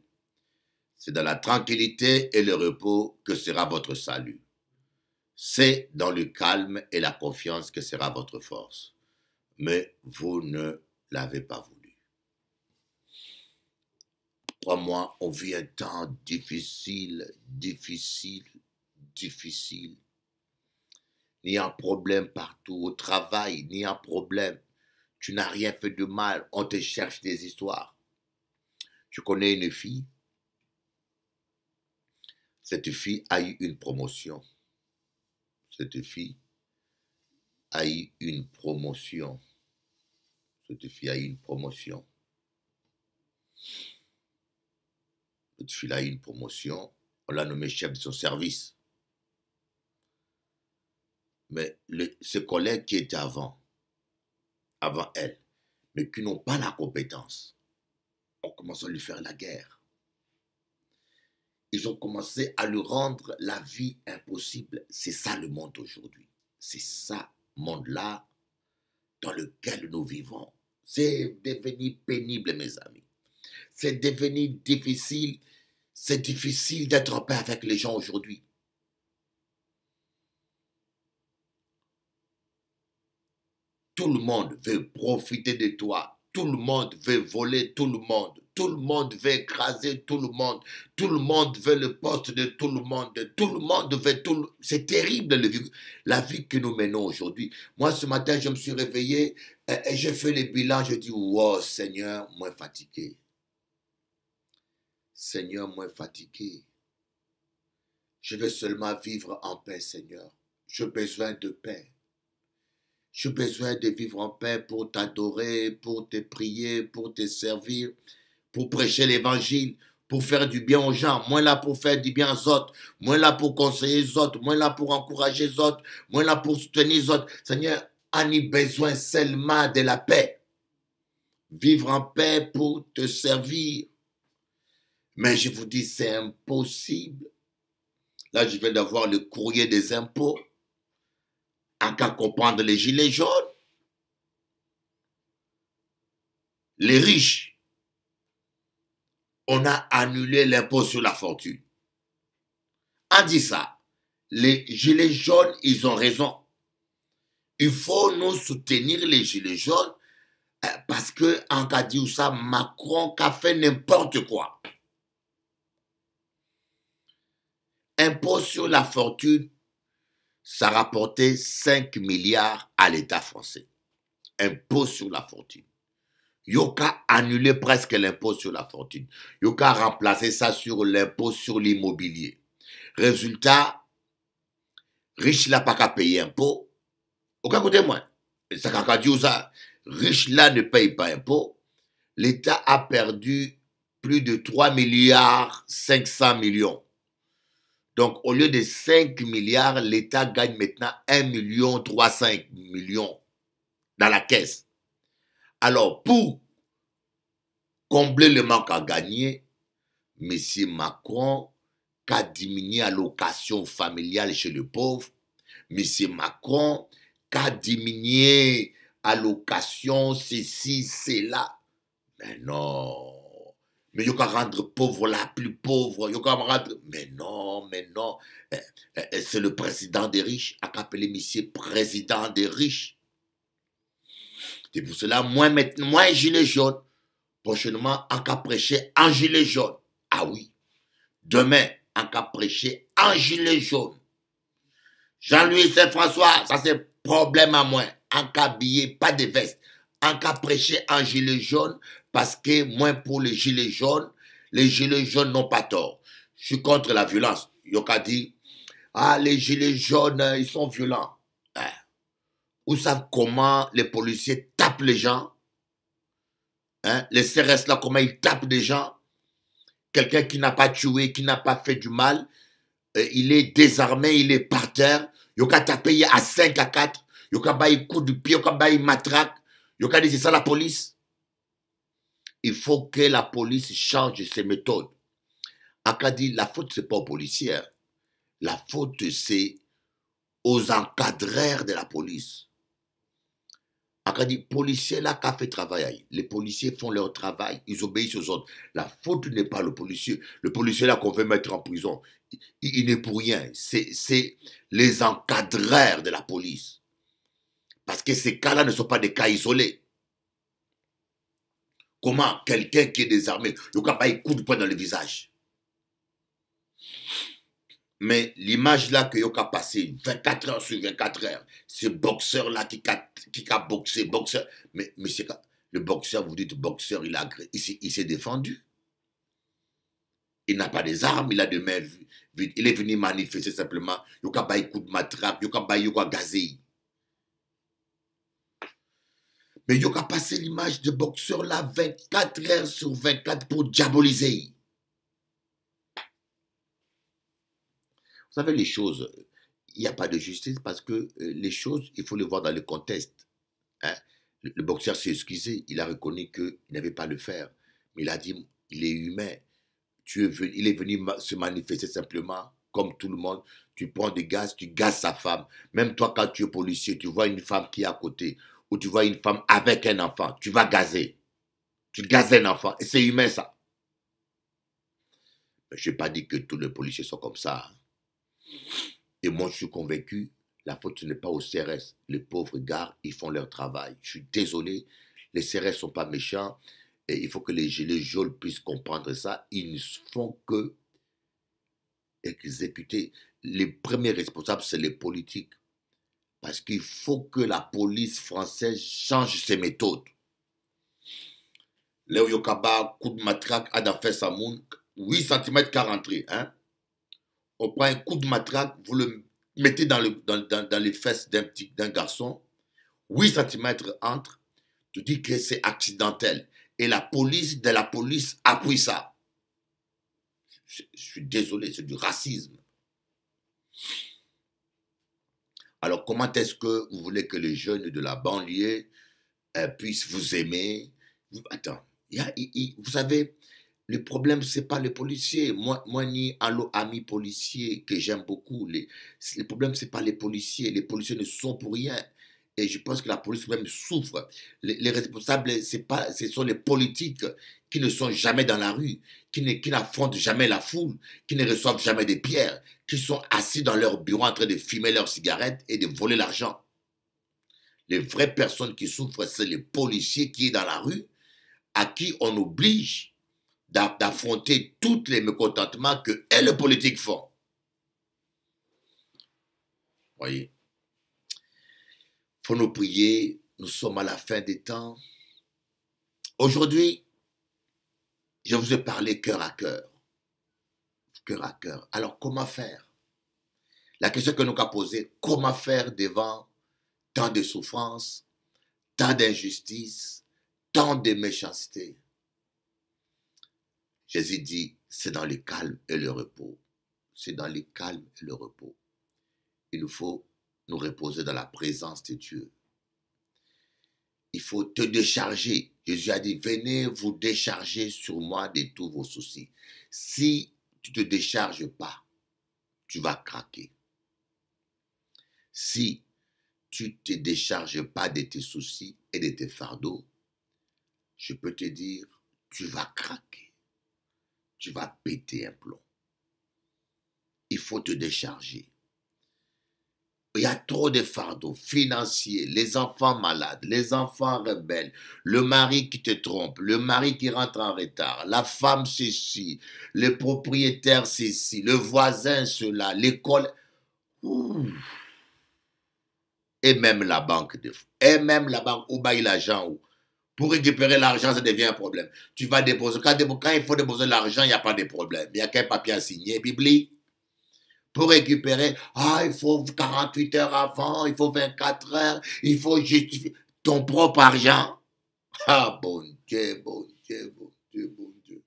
C'est dans la tranquillité et le repos que sera votre salut. C'est dans le calme et la confiance que sera votre force. Mais vous ne l'avez pas voulu. Crois-moi, on vit un temps difficile. Il y a un problème partout, au travail, il y a un problème. Tu n'as rien fait de mal, on te cherche des histoires. Je connais une fille. Cette fille a eu une promotion. Cette fille a eu une promotion. Cette fille a eu une promotion. Cette fille a eu une promotion. On l'a nommé chef de son service. Mais ses collègues qui étaient avant elle, mais qui n'ont pas la compétence, on commence à lui faire la guerre. Ils ont commencé à lui rendre la vie impossible. C'est ça le monde aujourd'hui. C'est ça, monde-là, dans lequel nous vivons. C'est devenu pénible, mes amis. C'est devenu difficile. C'est difficile d'être en paix avec les gens aujourd'hui. Tout le monde veut profiter de toi. Tout le monde veut voler tout le monde. Tout le monde veut écraser tout le monde. Tout le monde veut le poste de tout le monde. Tout le monde veut tout le... C'est terrible la vie que nous menons aujourd'hui. Moi, ce matin, je me suis réveillé et j'ai fait le bilan. Je dis, wow, Seigneur, moi fatigué. Seigneur, moi fatigué. Je veux seulement vivre en paix, Seigneur. J'ai besoin de paix. J'ai besoin de vivre en paix pour t'adorer, pour te prier, pour te servir, pour prêcher l'évangile, pour faire du bien aux gens. Moi là pour faire du bien aux autres. Moi là pour conseiller les autres. Moi là pour encourager les autres. Moi là pour soutenir les autres. Seigneur, on a besoin seulement de la paix. Vivre en paix pour te servir. Mais je vous dis, c'est impossible. Là, je viens d'avoir le courrier des impôts. En qu'à comprendre les gilets jaunes. les riches, on a annulé l'impôt sur la fortune. On dit ça. Les gilets jaunes, ils ont raison. Il faut nous soutenir les gilets jaunes parce que en cas de ça, Macron a fait n'importe quoi. Impôt sur la fortune, ça rapportait 5 milliards à l'État français. Impôt sur la fortune. Yoka annulé presque l'impôt sur la fortune. Yoka remplacé ça sur l'impôt sur l'immobilier. Résultat, riche là pas qu'à payer impôt. Au écoutez-moi, ça qu'a dit ça, riche là ne paye pas impôt. L'État a perdu plus de 3 milliards 500 millions. Donc, au lieu de 5 milliards, l'État gagne maintenant 1 million 300 millions dans la caisse. Alors, pour combler le manque à gagner, M. Macron a diminué l'allocation familiale chez le pauvre. M. Macron a diminué l'allocation, ceci, cela. Mais non. Mais il va rendre pauvre la plus pauvre. Il va rendre... Mais non, mais non. C'est le président des riches. A appelé monsieur président des riches. C'est pour cela, moi gilet jaune. Prochainement, en cas prêcher en gilet jaune. Ah oui. Demain, en cas prêcher en gilet jaune. Jean-Louis Saint-François, ça c'est problème à moi. En cas habillé, pas de veste. En cas prêcher en gilet jaune, parce que moi pour les gilets jaunes n'ont pas tort. Je suis contre la violence. Yoka dit, ah les gilets jaunes, ils sont violents. Vous savez comment les policiers tapent les gens? Les CRS là, comment ils tapent des gens? Quelqu'un qui n'a pas tué, qui n'a pas fait du mal, il est désarmé, il est par terre. Yoka tapé à 5 à 4. Yoka baille coup de pied, yoka baille matraque. Yoka dit c'est ça la police. Il faut que la police change ses méthodes. Aka dit la faute c'est pas aux policiers. La faute c'est aux encadreurs de la police. Aka dit policiers là qu'a fait travail. Les policiers font leur travail, ils obéissent aux autres. La faute n'est pas le policier. Le policier là qu'on veut mettre en prison, il n'est pour rien. C'est les encadreurs de la police. Parce que ces cas-là ne sont pas des cas isolés. Comment quelqu'un qui est désarmé, il n'y a pas un coup de poing dans le visage. Mais l'image là que Yoka passé 24 heures sur 24 heures, ce boxeur là qui a boxé, boxeur, mais le boxeur, vous dites boxeur, il s'est défendu. Il n'a pas des armes, il a des mains vides. Il est venu manifester simplement. Yoka pas un coup de matraque, Yoka gazé. Mais Yoka passé l'image de boxeur là 24 heures sur 24 pour diaboliser. Vous savez, les choses, il n'y a pas de justice parce que les choses, il faut les voir dans le contexte. Hein? Le boxeur s'est excusé, il a reconnu qu'il n'avait pas à le faire. Mais il a dit, il est humain. Il est venu se manifester simplement, comme tout le monde. Tu prends du gaz, tu gazes sa femme. Même toi, quand tu es policier, tu vois une femme qui est à côté, ou tu vois une femme avec un enfant, tu vas gazer. Tu gazes un enfant, et c'est humain ça. Je n'ai pas dit que tous les policiers sont comme ça. Hein. Et moi, je suis convaincu, la faute ce n'est pas aux CRS. Les pauvres gars, ils font leur travail. Je suis désolé, les CRS ne sont pas méchants. Et il faut que les gilets jaunes puissent comprendre ça. Ils ne font que exécuter. Les premiers responsables, c'est les politiques. Parce qu'il faut que la police française change ses méthodes. Léo Yokaba, coup de matraque, Adafé Samoun, 8 cm qu'a rentré. Hein? On prend un coup de matraque, vous le mettez dans les fesses d'un garçon, 8 cm entre, tu dis que c'est accidentel. Et la police appuie ça. Je suis désolé, c'est du racisme. Alors, comment est-ce que vous voulez que les jeunes de la banlieue puissent vous aimer? Attends, vous savez, le problème, ce n'est pas les policiers. Moi ni allo amis policiers que j'aime beaucoup. Le problème, ce n'est pas les policiers. Les policiers ne sont pour rien. Et je pense que la police même souffre. Les responsables, ce sont les politiques qui ne sont jamais dans la rue, qui n'affrontent jamais la foule, qui ne reçoivent jamais des pierres, qui sont assis dans leur bureau en train de fumer leurs cigarettes et de voler l'argent. Les vraies personnes qui souffrent, c'est les policiers qui sont dans la rue, à qui on oblige d'affronter tous les mécontentements que les politiques font. Voyez, il faut nous prier, nous sommes à la fin des temps. Aujourd'hui, je vous ai parlé cœur à cœur. Cœur à cœur. Alors, comment faire? La question que nous avons posée, comment faire devant tant de souffrances, tant d'injustices, tant de méchanceté? Jésus dit, c'est dans le calme et le repos. C'est dans le calme et le repos. Il nous faut nous reposer dans la présence de Dieu. Il faut te décharger. Jésus a dit, venez vous décharger sur moi de tous vos soucis. Si tu ne te décharges pas, tu vas craquer. Si tu ne te décharges pas de tes soucis et de tes fardeaux, je peux te dire, tu vas craquer. Tu vas péter un plomb. Il faut te décharger. Il y a trop de fardeaux financiers, les enfants malades, les enfants rebelles, le mari qui te trompe, le mari qui rentre en retard, la femme ceci, le propriétaire ceci, le voisin cela, l'école, et même la banque, et même la banque où baille l'argent. Pour récupérer l'argent, ça devient un problème. Tu vas déposer, quand il faut déposer l'argent, il n'y a pas de problème. Il n'y a qu'un papier à signer, Bible. Pour récupérer, il faut 48 heures avant, il faut 24 heures, il faut justifier ton propre argent. Ah, bon Dieu, bon Dieu, bon Dieu, bon Dieu.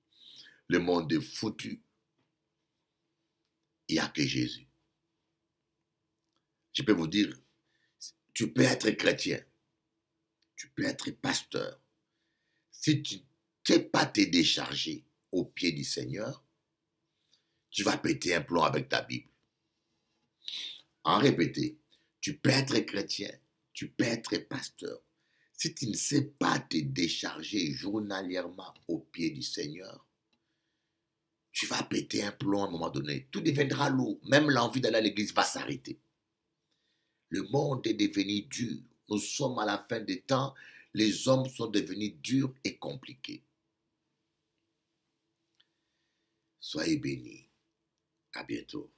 Le monde est foutu. Il n'y a que Jésus. Je peux vous dire, tu peux être chrétien, tu peux être pasteur. Si tu ne sais pas te décharger au pied du Seigneur, tu vas péter un plomb avec ta Bible. En répété, tu peux être chrétien, tu peux être pasteur. Si tu ne sais pas te décharger journalièrement au pied du Seigneur, tu vas péter un plomb à un moment donné. Tout deviendra lourd. Même l'envie d'aller à l'église va s'arrêter. Le monde est devenu dur. Nous sommes à la fin des temps. Les hommes sont devenus durs et compliqués. Soyez bénis. À bientôt.